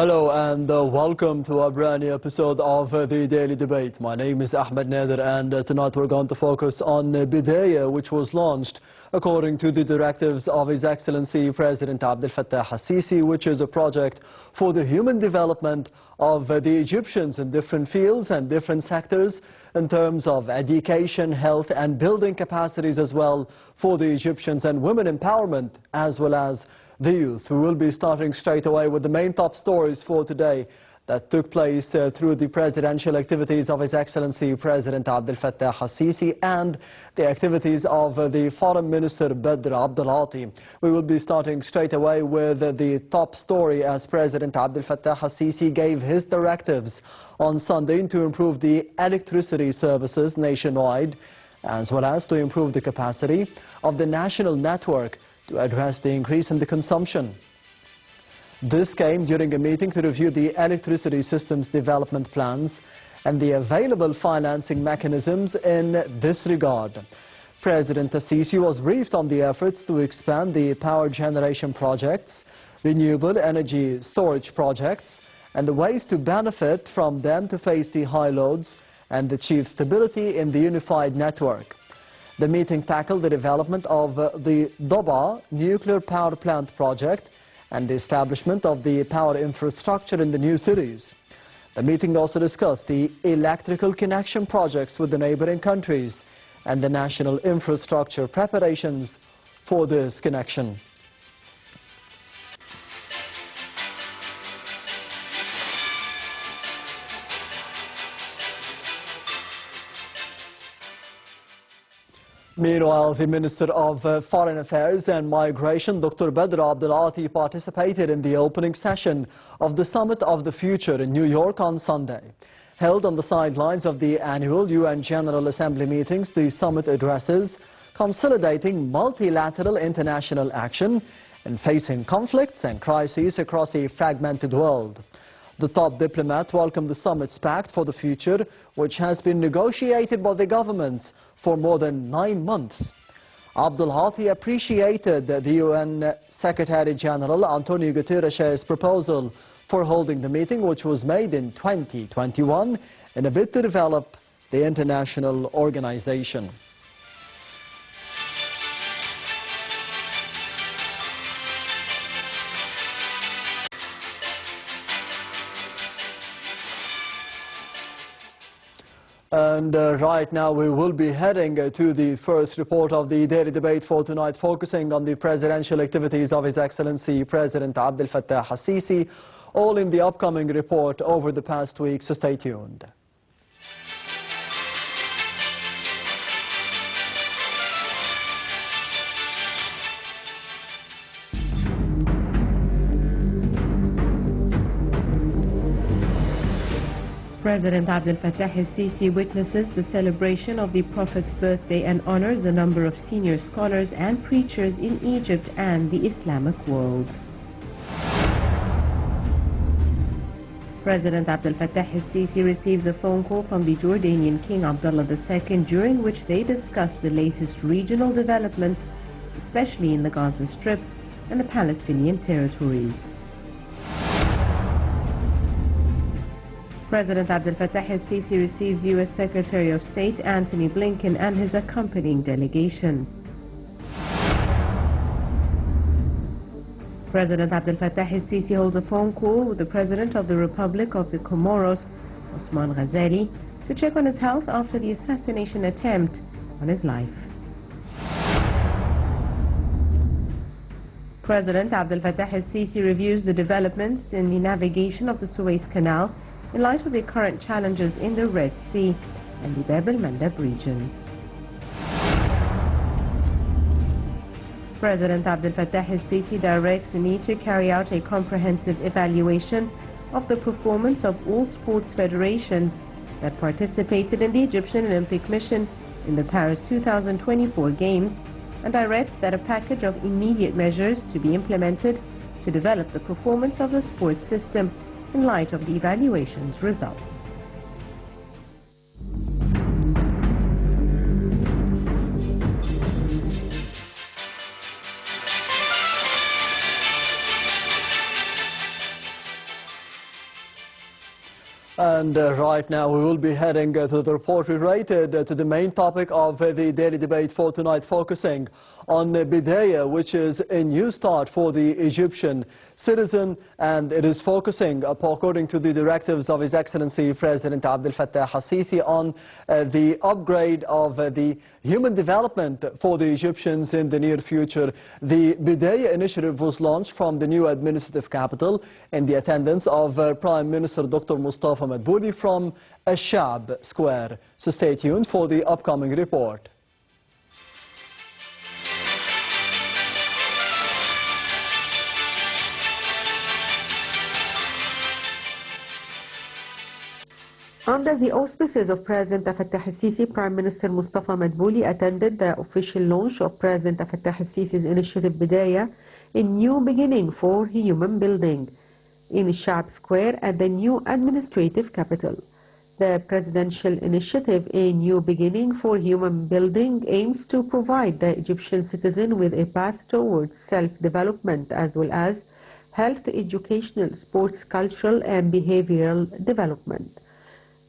Hello and welcome to a brand new episode of the Daily Debate. My name is Ahmed Nader and tonight we're going to focus on Bidaya, which was launched according to the directives of His Excellency President Abdel Fattah al-Sisi, which is a project for the human development of the Egyptians in different fields and different sectors in terms of education, health and building capacities as well for the Egyptians, and women empowerment as well as the youth. We will be starting straight away with the main top stories for today that took place through the presidential activities of His Excellency President Abdel Fattah al-Sisi and the activities of the Foreign Minister Badr Abdulati. We will be starting straight away with the top story as President Abdel Fattah al-Sisi gave his directives on Sunday to improve the electricity services nationwide, as well as to improve the capacity of the national network to address the increase in the consumption. This came during a meeting to review the electricity systems development plans and the available financing mechanisms in this regard. President al-Sisi was briefed on the efforts to expand the power generation projects, renewable energy storage projects, and the ways to benefit from them to face the high loads and achieve stability in the unified network. The meeting tackled the development of the Doba nuclear power plant project and the establishment of the power infrastructure in the new cities. The meeting also discussed the electrical connection projects with the neighboring countries and the national infrastructure preparations for this connection. Meanwhile, the Minister of Foreign Affairs and Migration, Dr. Badr Abdulati, participated in the opening session of the Summit of the Future in New York on Sunday. Held on the sidelines of the annual UN General Assembly meetings, the summit addresses consolidating multilateral international action in facing conflicts and crises across a fragmented world. The top diplomat welcomed the summit's Pact for the Future, which has been negotiated by the governments for more than 9 months. Abdulati appreciated the UN Secretary General Antonio Guterres' proposal for holding the meeting, which was made in 2021 in a bid to develop the international organization. And right now we will be heading to the first report of the daily debate for tonight, focusing on the presidential activities of His Excellency President Abdel Fattah al-Sisi, all in the upcoming report over the past week, so stay tuned. President Abdel Fattah al-Sisi witnesses the celebration of the Prophet's birthday and honors a number of senior scholars and preachers in Egypt and the Islamic world. President Abdel Fattah al-Sisi receives a phone call from the Jordanian King Abdullah II, during which they discuss the latest regional developments, especially in the Gaza Strip and the Palestinian territories. President Abdel Fattah al-Sisi receives U.S. Secretary of State Antony Blinken and his accompanying delegation. President Abdel Fattah al-Sisi holds a phone call with the President of the Republic of the Comoros, Osman Ghazali, to check on his health after the assassination attempt on his life. President Abdel Fattah al-Sisi reviews the developments in the navigation of the Suez Canal in light of the current challenges in the Red Sea and the Bab el-Mandeb region. President Abdel Fattah al-Sisi directs the need to carry out a comprehensive evaluation of the performance of all sports federations that participated in the Egyptian Olympic mission in the Paris 2024 Games, and directs that a package of immediate measures to be implemented to develop the performance of the sports system in light of the evaluation's results. And right now we will be heading to the report related to the main topic of the daily debate for tonight, focusing on Bidaya, which is a new start for the Egyptian citizen, and it is focusing, according to the directives of His Excellency President Abdel Fattah al-Sisi, on the upgrade of the human development for the Egyptians in the near future. The Bidaya initiative was launched from the new administrative capital in the attendance of Prime Minister Dr. Mustafa Madbouli from Al-Shab Square. So stay tuned for the upcoming report. Under the auspices of President Fattah al-Sisi, Prime Minister Mustafa Madbouli attended the official launch of President Fattah al-Sisi's initiative Bidaya, a new beginning for human building, in Shab Square at the new administrative capital. The presidential initiative, A New Beginning for Human Building, aims to provide the Egyptian citizen with a path towards self-development as well as health, educational, sports, cultural and behavioral development.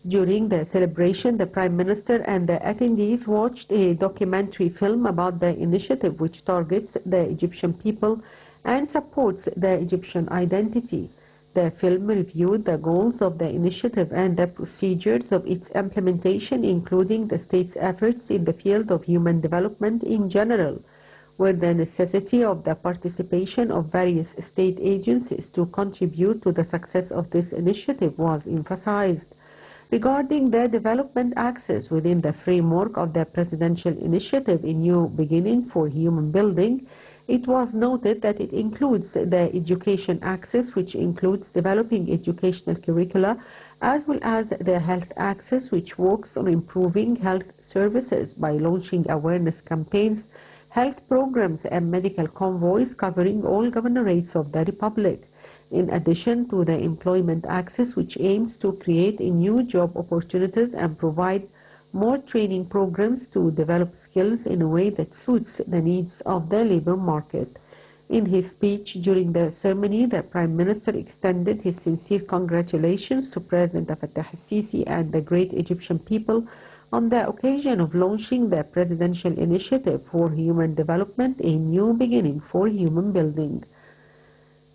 During the celebration, the Prime Minister and the attendees watched a documentary film about the initiative, which targets the Egyptian people and supports the Egyptian identity. The film reviewed the goals of the initiative and the procedures of its implementation, including the state's efforts in the field of human development in general, where the necessity of the participation of various state agencies to contribute to the success of this initiative was emphasized. Regarding the development axis within the framework of the presidential initiative, A New Beginning for Human Building, it was noted that it includes the education axis, which includes developing educational curricula, as well as the health axis, which works on improving health services by launching awareness campaigns, health programs and medical convoys covering all governorates of the Republic. In addition to the employment axis, which aims to create new job opportunities and provide more training programs to develop skills in a way that suits the needs of the labor market. In his speech during the ceremony, the Prime Minister extended his sincere congratulations to President Fattah al-Sisi and the great Egyptian people on the occasion of launching the presidential initiative for human development, A New Beginning for Human Building.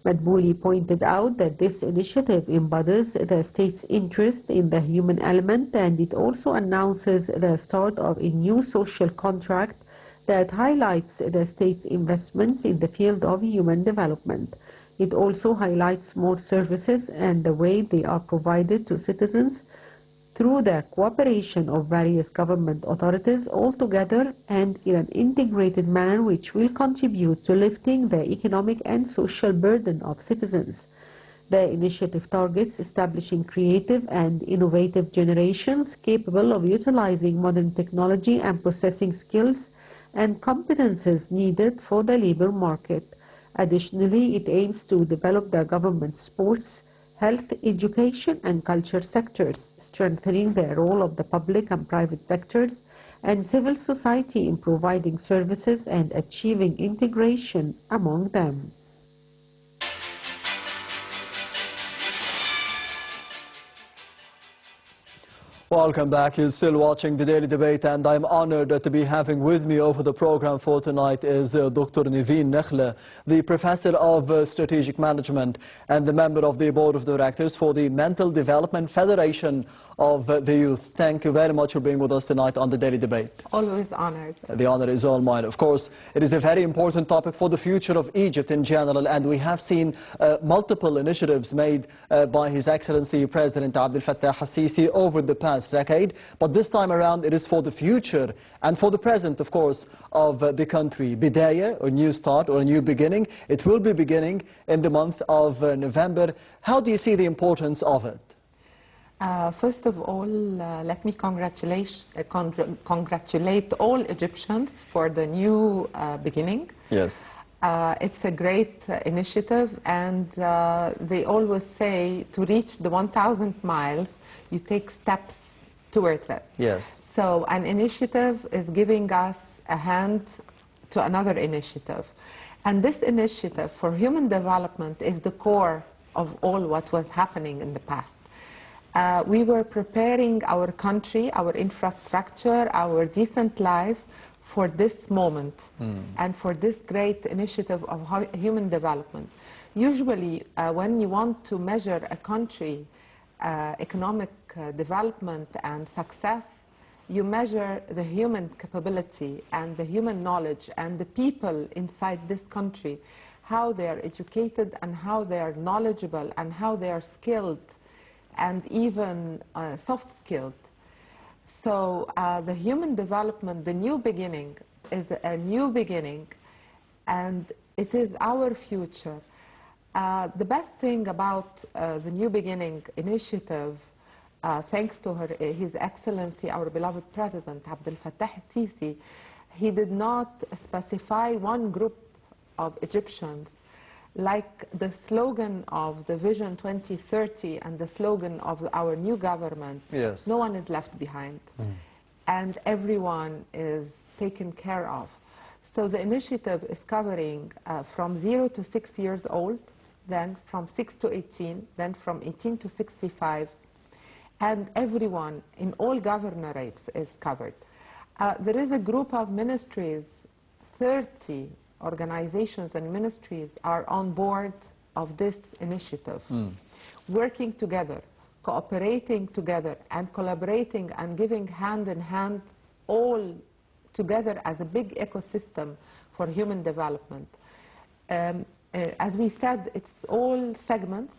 Madbouli pointed out that this initiative embodies the state's interest in the human element, and it also announces the start of a new social contract that highlights the state's investments in the field of human development. It also highlights more services and the way they are provided to citizens through the cooperation of various government authorities all together and in an integrated manner, which will contribute to lifting the economic and social burden of citizens. The initiative targets establishing creative and innovative generations capable of utilizing modern technology and possessing skills and competences needed for the labor market. Additionally, it aims to develop the government sports, health, education and culture sectors, strengthening the role of the public and private sectors and civil society in providing services and achieving integration among them. Welcome back. You're still watching the Daily Debate, and I'm honored to be having with me over the program for tonight is Dr. Nevine Nakhla, the Professor of Strategic Management and the member of the Board of Directors for the Mental Development Federation of the Youth. Thank you very much for being with us tonight on the Daily Debate. Always honored. The honor is all mine. Of course, it is a very important topic for the future of Egypt in general, and we have seen multiple initiatives made by His Excellency President Abdel Fattah al-Sisi over the past decade, but this time around it is for the future and for the present, of course, of the country. Bidaya, a new start or a new beginning. It will be beginning in the month of November. How do you see the importance of it? First of all, let me congratulate all Egyptians for the new beginning. Yes. It's a great initiative, and they always say to reach the 1,000 miles, you take steps towards it. Yes. So an initiative is giving us a hand to another initiative. And this initiative for human development is the core of all what was happening in the past. We were preparing our country, our infrastructure, our decent life for this moment and for this great initiative of human development. Usually, when you want to measure a country economic development and success, you measure the human capability and the human knowledge and the people inside this country, how they are educated and how they are knowledgeable and how they are skilled and even soft-skilled. So the human development, the new beginning, is a new beginning, and it is our future. The best thing about the New Beginning initiative, thanks to His Excellency, our beloved President, Abdel Fattah al-Sisi, he did not specify one group of Egyptians, like the slogan of the Vision 2030 and the slogan of our new government. Yes. No one is left behind, and everyone is taken care of. So the initiative is covering from 0 to 6 years old, then from 6 to 18, then from 18 to 65, and everyone in all governorates is covered. There is a group of ministries, 30 organizations and ministries are on board of this initiative, working together, cooperating together, and collaborating and giving hand in hand, all together as a big ecosystem for human development. As we said, it's all segments,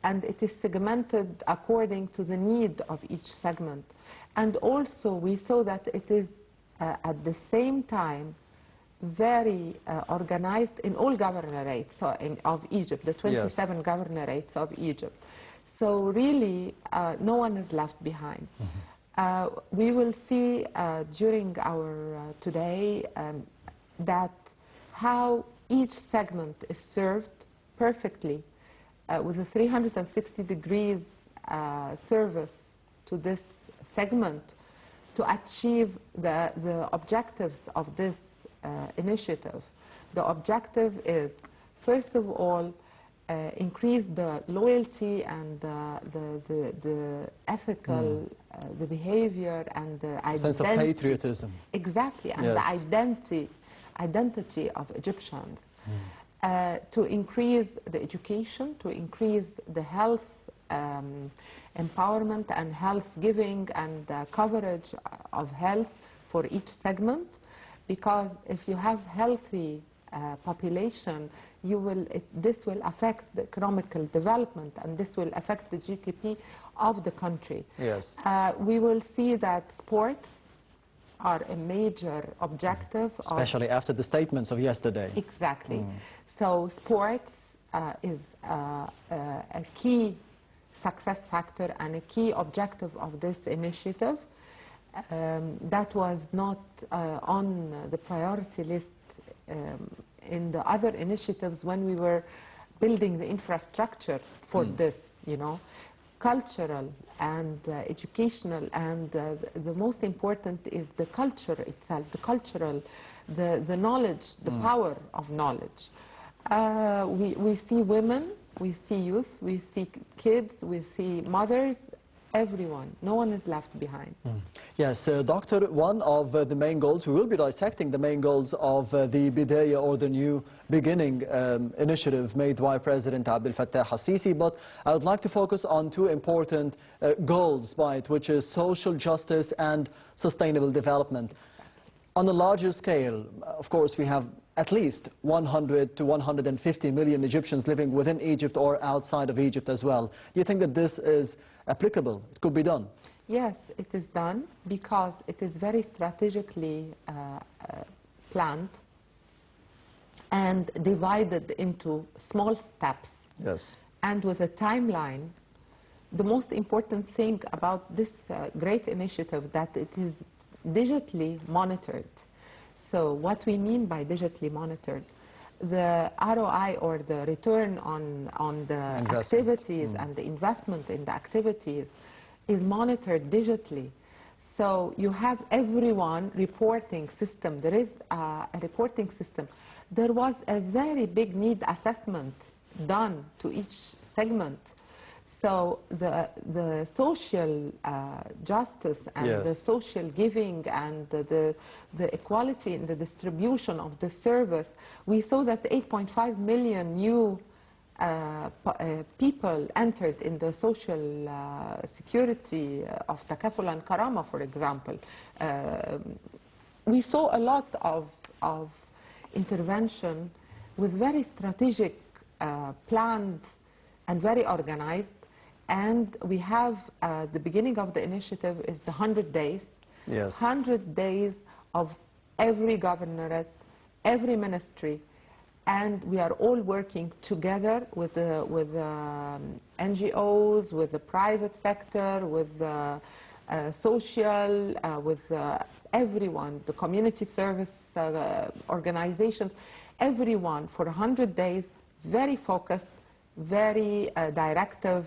and it is segmented according to the need of each segment. And also we saw that it is at the same time very organized in all governorates of Egypt, the 27 yes. governorates of Egypt. So really, no one is left behind. We will see during our today that how each segment is served perfectly with a 360 degrees service to this segment to achieve the objectives of this initiative. The objective is, first of all, increase the loyalty and the ethical, the behavior and the identity. Sense of patriotism. Exactly, and yes. the identity of Egyptians. To increase the education, to increase the health empowerment and health giving and coverage of health for each segment, because if you have healthy population, this will affect the economical development, and this will affect the GDP of the country. Yes. We will see that sports are a major objective. Especially after the statements of yesterday. Exactly. So sports is a key success factor and a key objective of this initiative. That was not on the priority list in the other initiatives when we were building the infrastructure for this, you know. Cultural and educational, and the most important is the culture itself, the cultural, the knowledge, the power of knowledge. We see women, we see youth, we see kids, we see mothers, everyone. No one is left behind. Yes, Doctor, one of the main goals, we will be dissecting the main goals of the Bidaya, or the New Beginning initiative made by President Abdel Fattah al-Sisi, but I would like to focus on two important goals by it, which is social justice and sustainable development. On a larger scale, of course, we have at least 100 to 150 million Egyptians living within Egypt or outside of Egypt as well. Do you think that this is applicable? It could be done? Yes, it is done because it is very strategically planned and divided into small steps. Yes. And with a timeline. The most important thing about this great initiative that it is digitally monitored. So what we mean by digitally monitored, the ROI, or the return on the activities and the investment in the activities, is monitored digitally. So you have everyone reporting system. There is a reporting system. There was a very big need assessment done to each segment. So the social justice and Yes. the social giving and the equality in the distribution of the service, we saw that 8.5 million new people entered in the social security of Takaful and Karama, for example. We saw a lot of intervention with very strategic, planned, and very organized. And we have the beginning of the initiative is the 100 days. Yes. 100 days of every governorate, every ministry, and we are all working together with the NGOs, with the private sector, with the social, with everyone, the community service organizations, everyone for 100 days, very focused, very directive,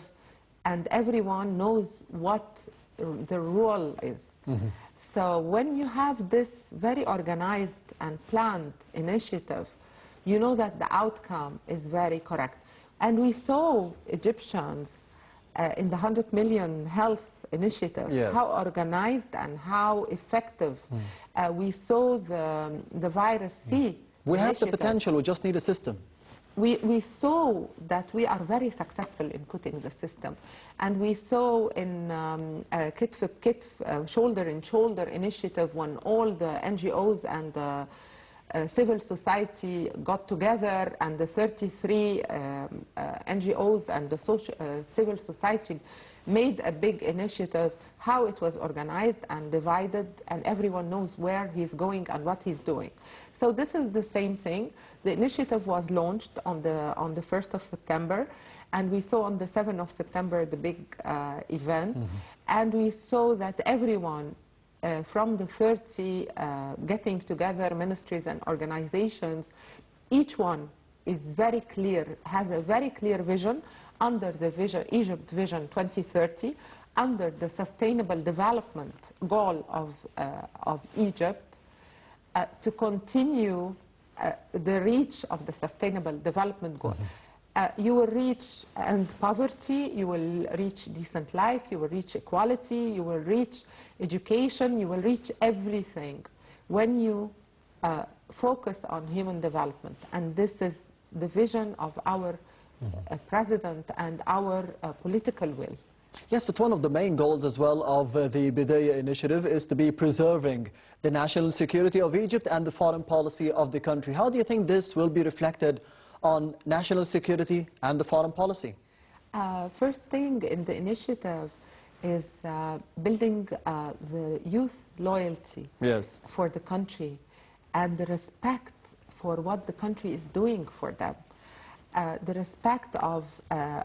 and everyone knows what the role is. Mm-hmm. So when you have this very organized and planned initiative, you know that the outcome is very correct. And we saw Egyptians in the 100 million health initiative, Yes. how organized and how effective. We saw the virus C. We have the initiative. potential, we just need a system. We saw that we are very successful in putting the system. And we saw in Kitf Kitf, shoulder in shoulder initiative, when all the NGOs and the civil society got together, and the 33 NGOs and the civil society made a big initiative, how it was organized and divided, and everyone knows where he's going and what he's doing. So this is the same thing. The initiative was launched on the 1st of September, and we saw on the 7th of September the big event, and we saw that everyone from the 30 getting together, ministries and organizations, each one is very clear, has a very clear vision under the vision, Egypt Vision 2030, under the sustainable development goal of Egypt, to continue the reach of the sustainable development goal. You will reach end poverty, you will reach decent life, you will reach equality, you will reach education, you will reach everything when you focus on human development. And this is the vision of our president and our political will. Yes, but one of the main goals as well of the Bidaya initiative is to be preserving the national security of Egypt and the foreign policy of the country. How do you think this will be reflected on national security and the foreign policy? First thing in the initiative is building the youth loyalty for the country and the respect for what the country is doing for them. The respect of,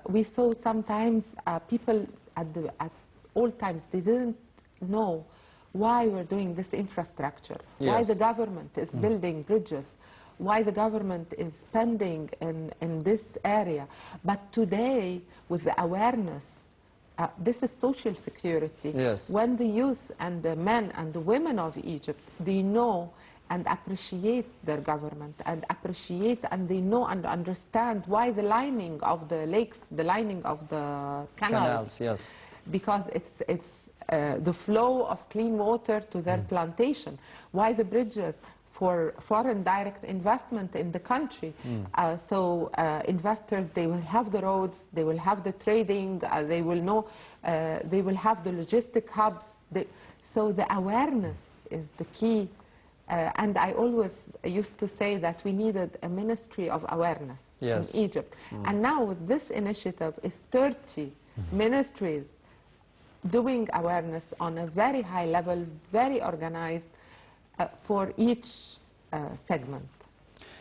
we saw sometimes people at all times, they didn't know why we're doing this infrastructure, why the government is building bridges, why the government is spending in this area. But today, with the awareness, this is social security. When the youth and the men and the women of Egypt, they know and appreciate their government and appreciate, and they know and understand why the lining of the lakes, the lining of the canals, because it's the flow of clean water to their plantation, why the bridges for foreign direct investment in the country. So investors, they will have the roads, they will have the trading, they will know, they will have the logistic hubs. So the awareness is the key. And I always used to say that we needed a ministry of awareness in Egypt. And now with this initiative is 30 ministries doing awareness on a very high level, very organized for each segment.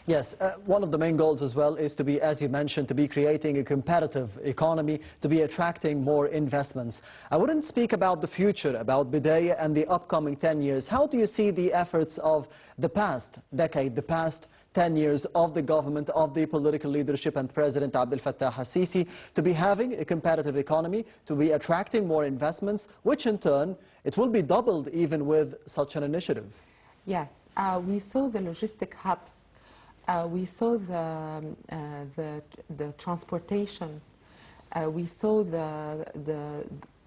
Yes, one of the main goals as well is to be, as you mentioned, to be creating a competitive economy, to be attracting more investments. I wouldn't speak about the future, about Bidaya and the upcoming 10 years. How do you see the efforts of the past decade, the past 10 years of the government, of the political leadership and President Abdel Fattah al-Sisi to be having a competitive economy, to be attracting more investments, which in turn, it will be doubled even with such an initiative? Yes, we saw the logistic hubs. We saw the transportation We saw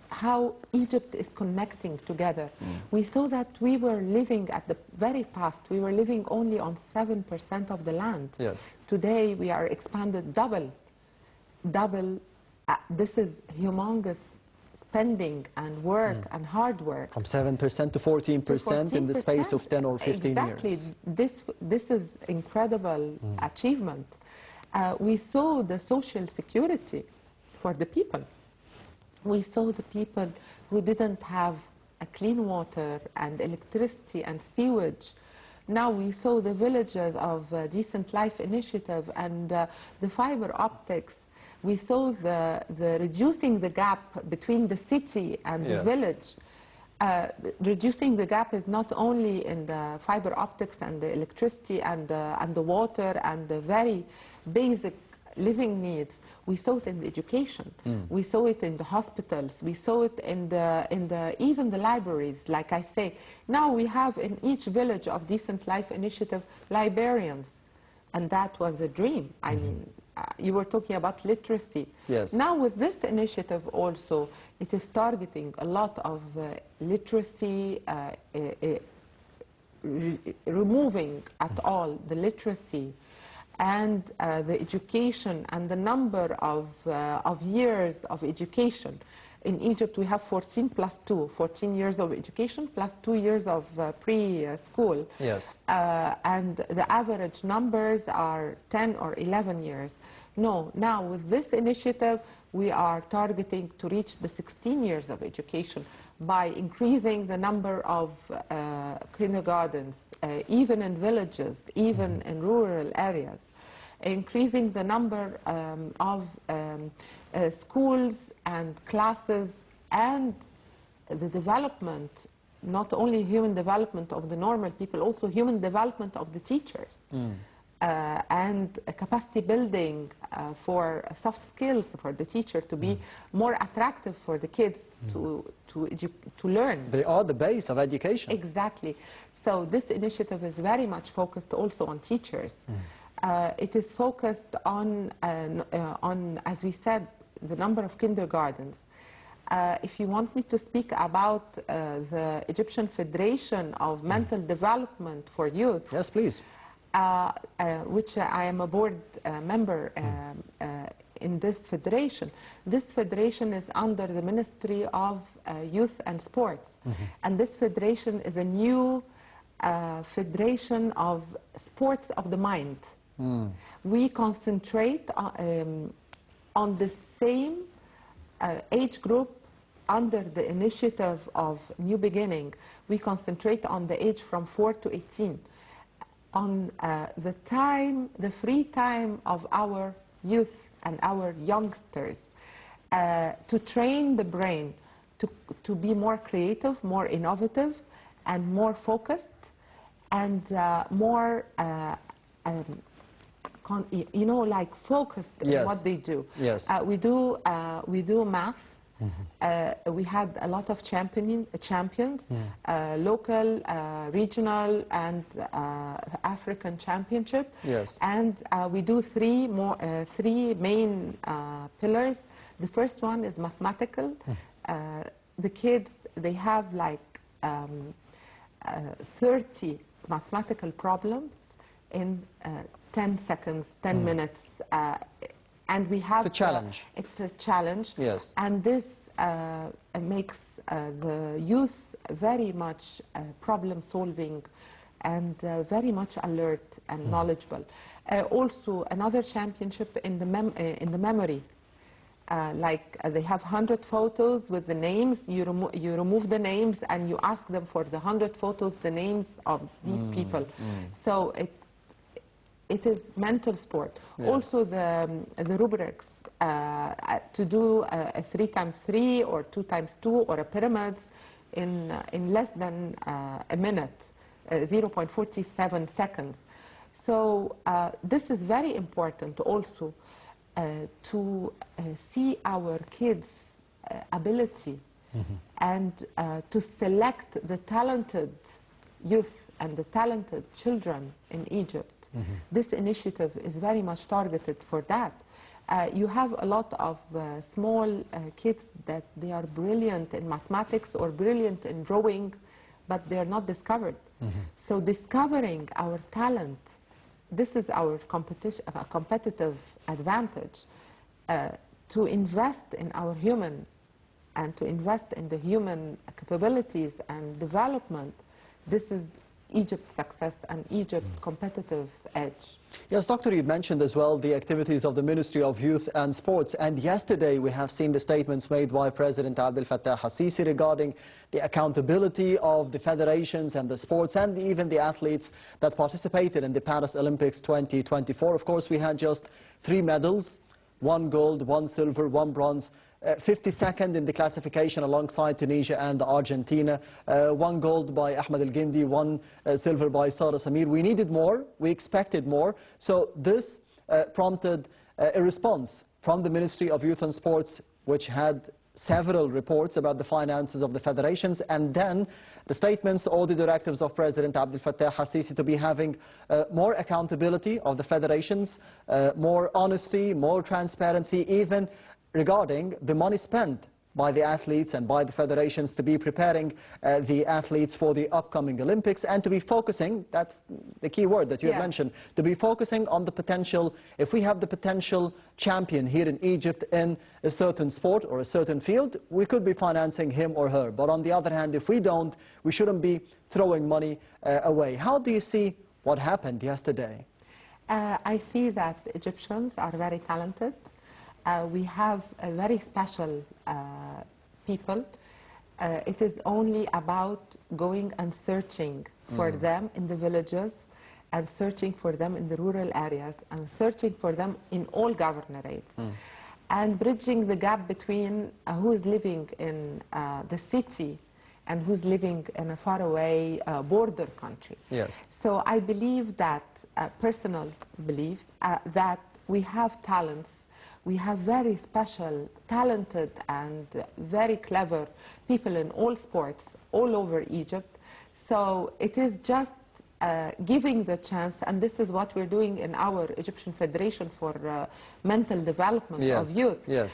how Egypt is connecting together. We saw that we were living at the very past, we were living only on 7% of the land. Yes. Today we are expanded double. This is humongous spending and work and hard work. From 7% to 14% in the space of 10 or 15 years. This is incredible achievement. We saw the social security for the people. We saw the people who didn't have a clean water and electricity and sewage. Now we saw the villages of Decent Life Initiative and the fiber optics. We saw the reducing the gap between the city and the village. Reducing the gap is not only in the fiber optics and the electricity and the water and the very basic living needs. We saw it in the education. We saw it in the hospitals. We saw it in even the libraries. Like I say, now we have in each village of Decent Life Initiative librarians, and that was a dream. I mean, you were talking about literacy. Yes. Now with this initiative also, it is targeting a lot of literacy, removing at all the literacy and the education and the number of years of education. In Egypt we have 14 plus 2, 14 years of education plus 2 years of preschool. Yes. And the average numbers are 10 or 11 years. No, now with this initiative we are targeting to reach the 16 years of education by increasing the number of kindergartens, even in villages, even in rural areas, increasing the number of schools and classes, and the development, not only human development of the normal people, also human development of the teachers. And capacity building for soft skills for the teacher to be more attractive for the kids to learn. They are the base of education. Exactly. So this initiative is very much focused also on teachers. It is focused on, as we said, the number of kindergartens. If you want me to speak about the Egyptian Federation of Mental Development for Youth. Yes, please. Which I am a board member in this federation. This federation is under the Ministry of Youth and Sports. And this federation is a new federation of sports of the mind. We concentrate on the same age group under the initiative of New Beginning. We concentrate on the age from 4 to 18. On the free time of our youth and our youngsters, to train the brain to be more creative, more innovative, and more focused, and more, like focused in what they do. Yes. We do math. We had a lot of champions, local, regional, and African championship. Yes. And we do three main pillars. The first one is mathematical. The kids, they have like 30 mathematical problems in 10 seconds, 10 minutes. And we have... It's a challenge. It's a challenge. Yes. And this makes the youth very much problem-solving and very much alert and knowledgeable. Also, another championship in the memory. They have 100 photos with the names. You remove the names and you ask them for the 100 photos, the names of these people. So it is mental sport. Yes. Also the rubrics, to do a 3x3 or 2x2 or a pyramid in less than a minute, 0.47 seconds. So this is very important also to see our kids' ability and to select the talented youth and the talented children in Egypt. This initiative is very much targeted for that. you have a lot of small kids that they are brilliant in mathematics or brilliant in drawing, but they are not discovered. So discovering our talent, this is our competitive advantage, to invest in our human and to invest in the human capabilities and development. This is Egypt's success and Egypt's competitive edge. Yes, Doctor, you mentioned as well the activities of the Ministry of Youth and Sports, and yesterday we have seen the statements made by President Abdel Fattah al-Sisi regarding the accountability of the federations and the sports and even the athletes that participated in the Paris Olympics 2024. Of course, we had just 3 medals, 1 gold, 1 silver, 1 bronze, 52nd in the classification alongside Tunisia and Argentina, 1 gold by Ahmed El-Gindi, 1 silver by Sara Samir. We needed more, we expected more, so this prompted a response from the Ministry of Youth and Sports, which had several reports about the finances of the federations, and then the statements or the directives of President Abdel Fattah al-Sisi to be having more accountability of the federations, more honesty, more transparency, even regarding the money spent by the athletes and by the federations to be preparing the athletes for the upcoming Olympics, and to be focusing, that's the key word that you have mentioned, to be focusing on the potential. If we have the potential champion here in Egypt in a certain sport or a certain field, we could be financing him or her. But on the other hand, if we don't, we shouldn't be throwing money away. How do you see what happened yesterday? I see that Egyptians are very talented. We have a very special people. It is only about going and searching for them in the villages, and searching for them in the rural areas, and searching for them in all governorates, and bridging the gap between who is living in the city and who's living in a faraway border country. Yes. So I believe that, personal belief, that we have talents. We have very special, talented, and very clever people in all sports all over Egypt. So it is just giving the chance, and this is what we're doing in our Egyptian Federation for Mental Development of Youth. Yes.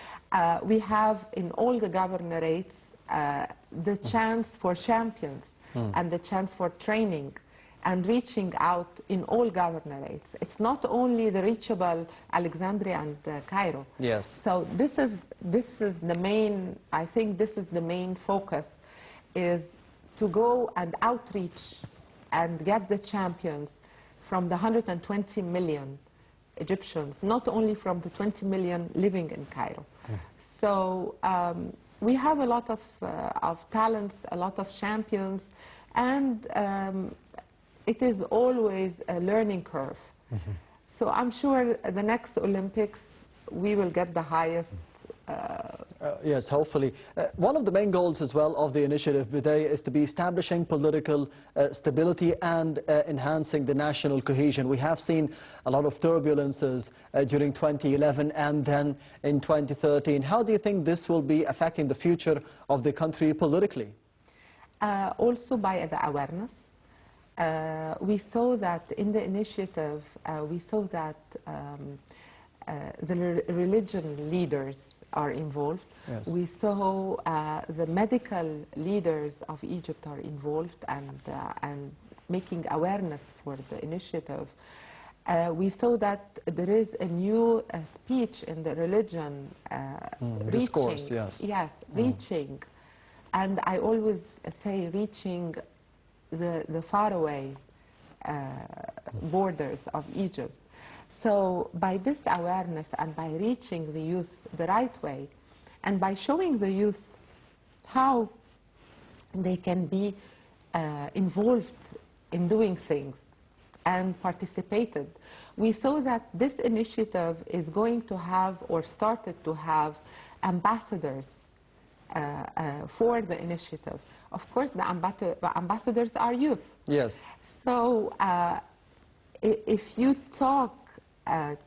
We have in all the governorates the chance for champions and the chance for training and reaching out in all governorates. It's not only the reachable Alexandria and Cairo. Yes. So this is the main, I think this is the main focus, is to go and outreach and get the champions from the 120 million Egyptians, not only from the 20 million living in Cairo. So we have a lot of talents, a lot of champions, and it is always a learning curve. So I'm sure the next Olympics we will get the highest. Yes, hopefully. One of the main goals as well of the initiative today is to be establishing political stability and enhancing the national cohesion. We have seen a lot of turbulences during 2011 and then in 2013. How do you think this will be affecting the future of the country politically? Also by the awareness. We saw that in the initiative, we saw that the religion leaders are involved. Yes. We saw the medical leaders of Egypt are involved and making awareness for the initiative. We saw that there is a new speech in the religion discourse, reaching, yes. reaching, and I always say reaching the faraway borders of Egypt. So by this awareness and by reaching the youth the right way, and by showing the youth how they can be involved in doing things and participated, we saw that this initiative is going to have, or started to have, ambassadors for the initiative. Of course, the ambassadors are youth. Yes. So if you talk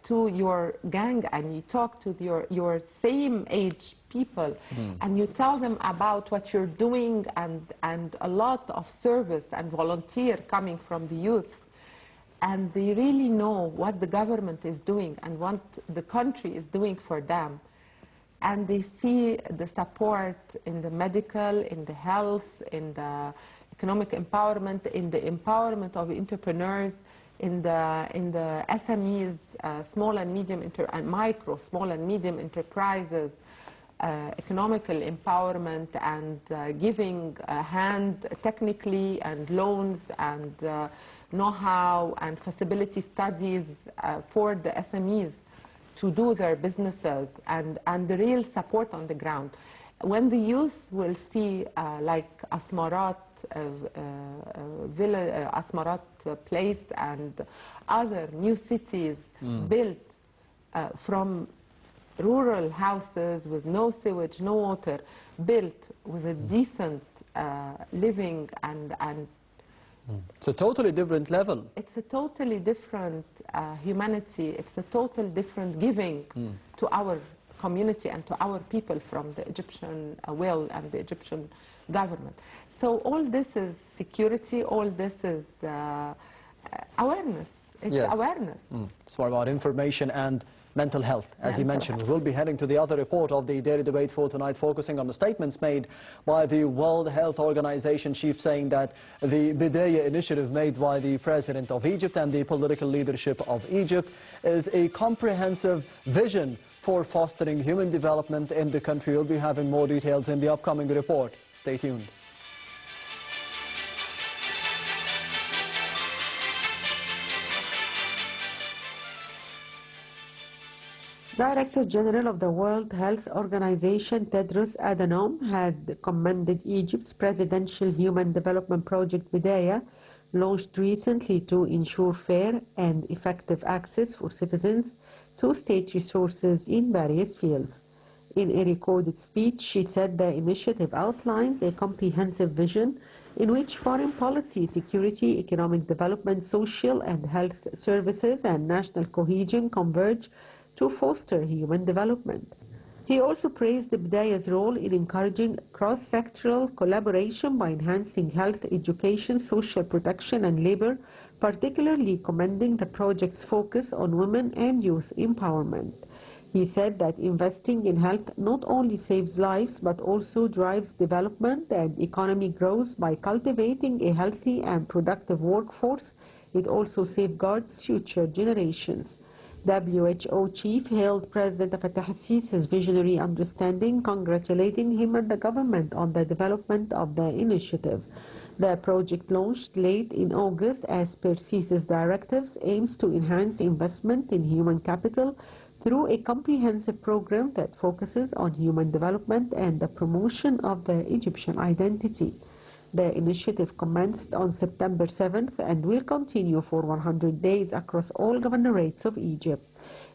to your gang and you talk to your same age people and you tell them about what you're doing and a lot of service and volunteer coming from the youth, and they really know what the government is doing and what the country is doing for them. And they see the support in the medical, in the health, in the economic empowerment, in the empowerment of entrepreneurs, in the SMEs, small and medium and micro, small and medium enterprises, economical empowerment, and giving a hand technically, and loans, and know-how, and feasibility studies for the SMEs to do their businesses, and the real support on the ground. When the youth will see like Asmarat, Asmarat place and other new cities built from rural houses with no sewage, no water, built with a decent living, and it's a totally different level. it's a totally different humanity. It's a total different giving to our community and to our people from the Egyptian will and the Egyptian government. So all this is security, all this is awareness. It's Yes. awareness. It's more about information and mental health, as you mentioned. We will be heading to the other report of the daily debate for tonight, focusing on the statements made by the World Health Organization chief, saying that the Bidaya initiative made by the President of Egypt and the political leadership of Egypt is a comprehensive vision for fostering human development in the country. We'll be having more details in the upcoming report. Stay tuned. Director General of the World Health Organization Tedros Adhanom had commended Egypt's Presidential Human Development Project Bidaya, launched recently to ensure fair and effective access for citizens to state resources in various fields. In a recorded speech, she said the initiative outlines a comprehensive vision in which foreign policy, security, economic development, social and health services, and national cohesion converge to foster human development. He also praised the Bidaya's role in encouraging cross-sectoral collaboration by enhancing health, education, social protection, and labor, particularly commending the project's focus on women and youth empowerment. He said that investing in health not only saves lives but also drives development and economy growth by cultivating a healthy and productive workforce. It also safeguards future generations. WHO chief hailed President Fattah al-Sisi's visionary understanding, congratulating him and the government on the development of the initiative. The project, launched late in August as per Sisi's directives, aims to enhance investment in human capital through a comprehensive program that focuses on human development and the promotion of the Egyptian identity. The initiative commenced on September 7th and will continue for 100 days across all governorates of Egypt.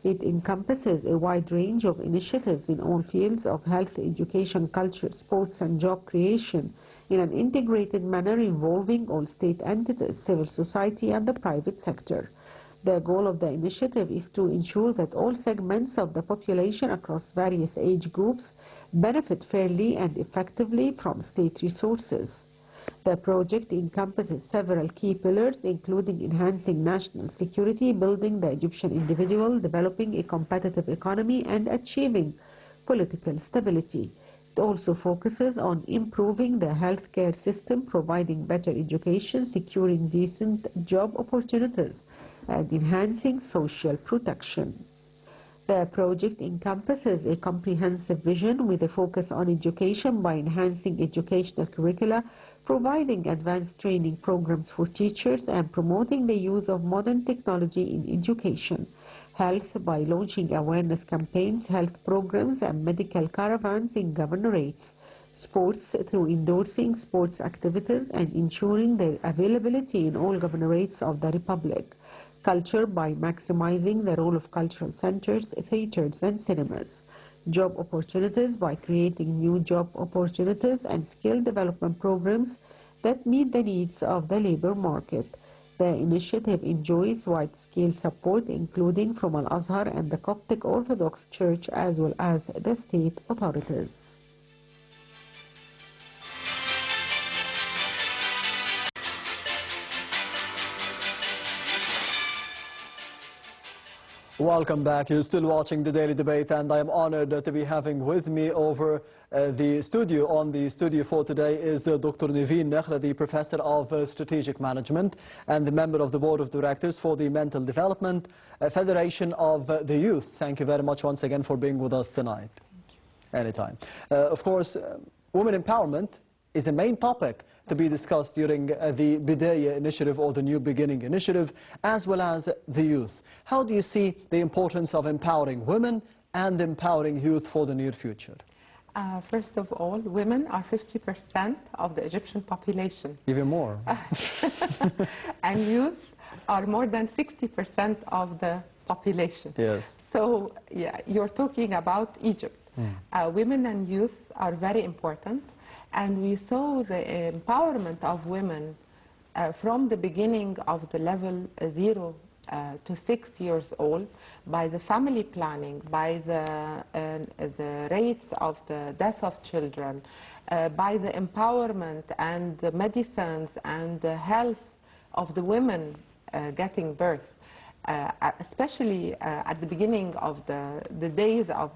It encompasses a wide range of initiatives in all fields of health, education, culture, sports, and job creation in an integrated manner involving all state entities, civil society, and the private sector. The goal of the initiative is to ensure that all segments of the population across various age groups benefit fairly and effectively from state resources. The project encompasses several key pillars, including enhancing national security, building the Egyptian individual, developing a competitive economy, and achieving political stability. It also focuses on improving the healthcare system, providing better education, securing decent job opportunities, and enhancing social protection. The project encompasses a comprehensive vision with a focus on education by enhancing educational curricula, providing advanced training programs for teachers, and promoting the use of modern technology in education. Health by launching awareness campaigns, health programs, and medical caravans in governorates. Sports through endorsing sports activities and ensuring their availability in all governorates of the Republic. Culture by maximizing the role of cultural centers, theaters, and cinemas. Job opportunities by creating new job opportunities and skill development programs that meet the needs of the labor market. The initiative enjoys wide-scale support, including from Al-Azhar and the Coptic Orthodox Church, as well as the state authorities. Welcome back. You're still watching the Daily Debate, and I am honored to be having with me over the studio. On the studio for today is Dr. Nevine Nakhla, the Professor of Strategic Management and the member of the Board of Directors for the Mental Development Federation of the Youth. Thank you very much once again for being with us tonight. Thank you. Anytime. Of course, women empowerment is the main topic to be discussed during the Bidaya initiative or the New Beginning initiative, as well as the youth. How do you see the importance of empowering women and empowering youth for the near future? First of all, women are 50% of the Egyptian population. Even more. And youth are more than 60% of the population. Yes. So, yeah, you're talking about Egypt. Women and youth are very important. And we saw the empowerment of women from the beginning of the level 0 to 6 years old by the family planning, by the rates of the death of children, by the empowerment and the medicines and the health of the women getting birth. Especially at the beginning of the days of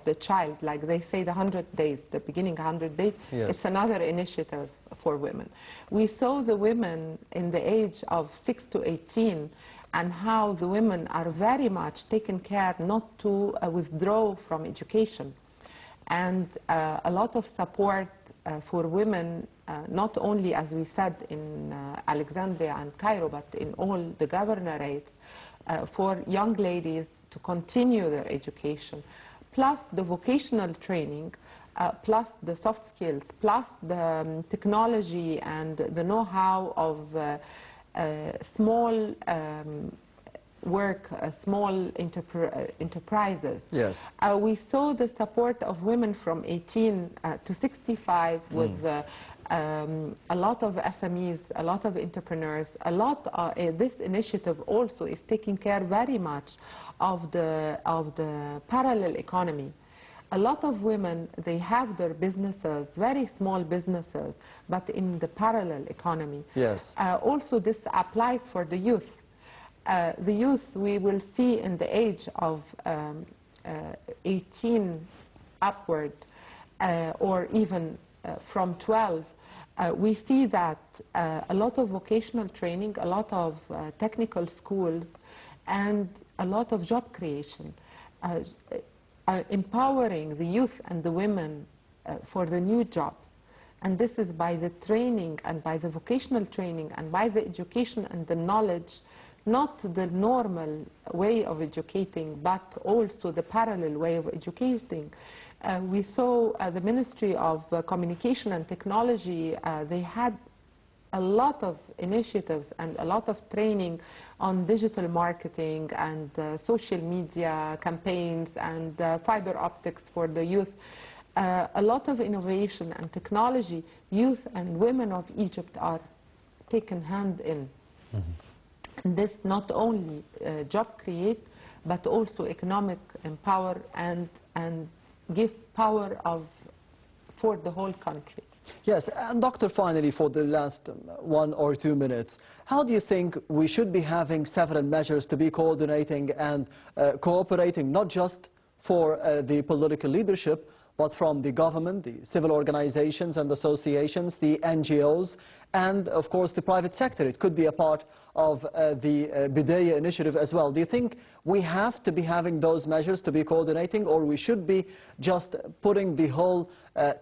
the child, like they say the 100 days, the beginning 100 days, yes. It's another initiative for women. We saw the women in the age of 6 to 18 and how the women are very much taken care not to withdraw from education. And a lot of support for women, not only as we said in Alexandria and Cairo, but in all the governorates, for young ladies to continue their education, plus the vocational training, plus the soft skills, plus the technology and the know-how of small work, small enterprises. Yes. We saw the support of women from 18 to 65 with a lot of SMEs, a lot of entrepreneurs, a lot. This initiative also is taking care very much of the parallel economy. A lot of women, they have their businesses, very small businesses, but in the parallel economy. Yes. Also, this applies for the youth. The youth, we will see in the age of 18 upward, or even from 12, we see that a lot of vocational training, a lot of technical schools, and a lot of job creation, empowering the youth and the women for the new jobs. And this is by the training and by the vocational training and by the education and the knowledge, not the normal way of educating, but also the parallel way of educating. We saw the Ministry of Communication and Technology, they had a lot of initiatives and a lot of training on digital marketing and social media campaigns and fiber optics for the youth. A lot of innovation and technology, youth and women of Egypt are taken hand in. And this not only job create, but also economic empower and give power for the whole country. Yes, and Doctor, finally, for the last 1 or 2 minutes, how do you think we should be having several measures to be coordinating and cooperating, not just for the political leadership, but from the government, the civil organizations and associations, the NGOs, and of course the private sector? It could be a part of the Bidaya initiative as well. Do you think we have to be having those measures to be coordinating, or we should be just putting the whole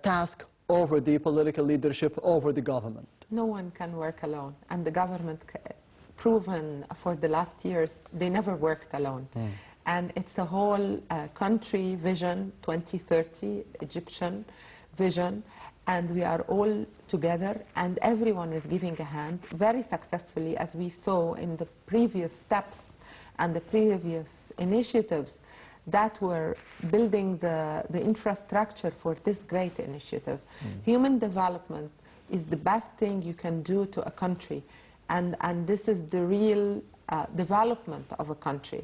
task over the political leadership, over the government? No one can work alone, and the government proven for the last years they never worked alone. And it's a whole country vision, 2030 Egyptian vision, and we are all together and everyone is giving a hand very successfully, as we saw in the previous steps and the previous initiatives that were building the infrastructure for this great initiative. Human development is the best thing you can do to a country, and this is the real development of a country.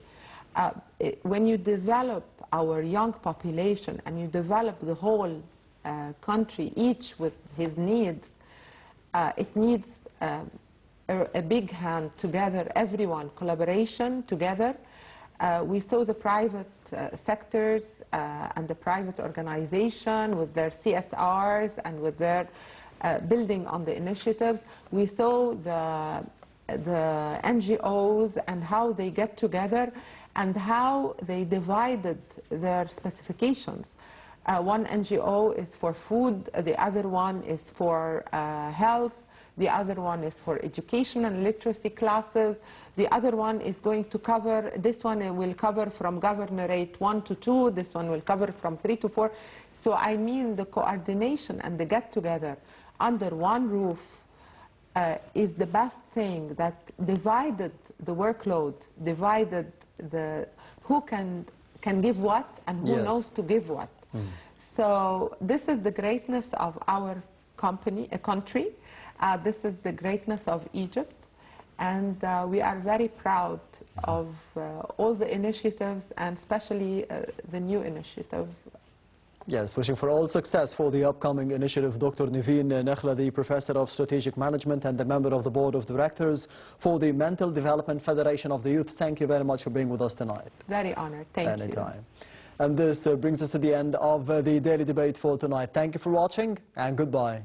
When you develop our young population and you develop the whole country, each with his needs, it needs a big hand together, everyone, collaboration together, We saw the private sectors and the private organization with their CSRs and with their building on the initiative. We saw the NGOs and how they get together and how they divided their specifications. One NGO is for food, the other one is for health, the other one is for education and literacy classes, the other one is going to cover, this one will cover from governorate 1 to 2, this one will cover from 3 to 4. So I mean the coordination and the get-together under one roof is the best thing that divided the workload, divided the who can give what and who knows to give what. So this is the greatness of our country. This is the greatness of Egypt, and we are very proud of all the initiatives and especially the new initiative. Yes, wishing for all success for the upcoming initiative. Dr. Nevine Nakhla, the Professor of Strategic Management and the member of the Board of Directors for the Mental Development Federation of the Youth. Thank you very much for being with us tonight. Very honored. Thank you. Anytime. And this brings us to the end of the Daily Debate for tonight. Thank you for watching and goodbye.